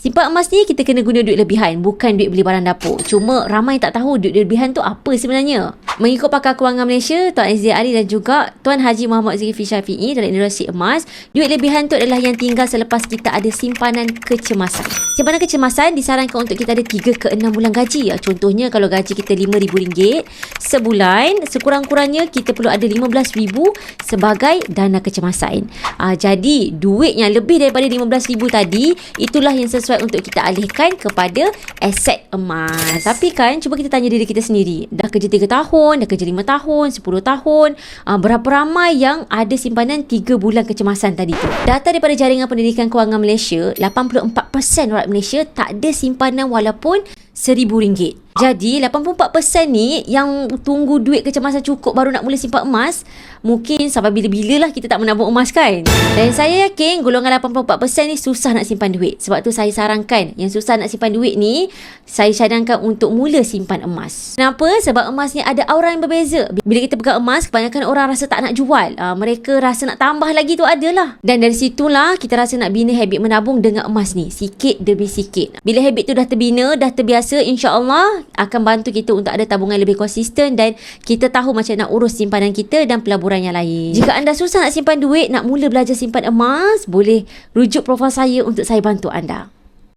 Simpan emas ni kita kena guna duit lebihan, bukan duit beli barang dapur. Cuma ramai tak tahu duit lebihan tu apa sebenarnya. Mengikut pakar kewangan Malaysia, Tuan Azizia Ali dan juga Tuan Haji Muhammad Zulkifli Syafiee dalam Industri Emas, duit lebihan tu adalah yang tinggal selepas kita ada simpanan kecemasan. Simpanan kecemasan disarankan untuk kita ada 3 ke 6 bulan gaji. Contohnya kalau gaji kita RM5,000 sebulan, sekurang-kurangnya kita perlu ada RM15,000 sebagai dana kecemasan. Jadi duit yang lebih daripada RM15,000 tadi, itulah yang sesuai untuk kita alihkan kepada aset emas. Tapi kan, cuba kita tanya diri kita sendiri. Dah kerja 3 tahun, dah kerja 5 tahun, 10 tahun. Berapa ramai yang ada simpanan 3 bulan kecemasan tadi tu? Data daripada Jaringan Pendidikan Kewangan Malaysia, 84% rakyat Malaysia tak ada simpanan walaupun RM1,000. Jadi 84% ni yang tunggu duit kecemasan cukup baru nak mula simpan emas. Mungkin sampai bila-bila lah kita tak menabung emas kan. Dan saya yakin golongan 84% ni susah nak simpan duit. Sebab tu saya sarankan yang susah nak simpan duit ni, saya cadangkan untuk mula simpan emas. Kenapa? Sebab emas ni ada aura yang berbeza. Bila kita pegang emas, kebanyakan orang rasa tak nak jual. Mereka rasa nak tambah lagi tu adalah. Dan dari situlah kita rasa nak bina habit menabung dengan emas ni. Sikit demi sikit. Bila habit tu dah terbina, dah terbiasa, insya-Allah akan bantu kita untuk ada tabungan lebih konsisten dan kita tahu macam nak urus simpanan kita dan pelaburan yang lain. Jika anda susah nak simpan duit, nak mula belajar simpan emas, boleh rujuk profil saya untuk saya bantu anda.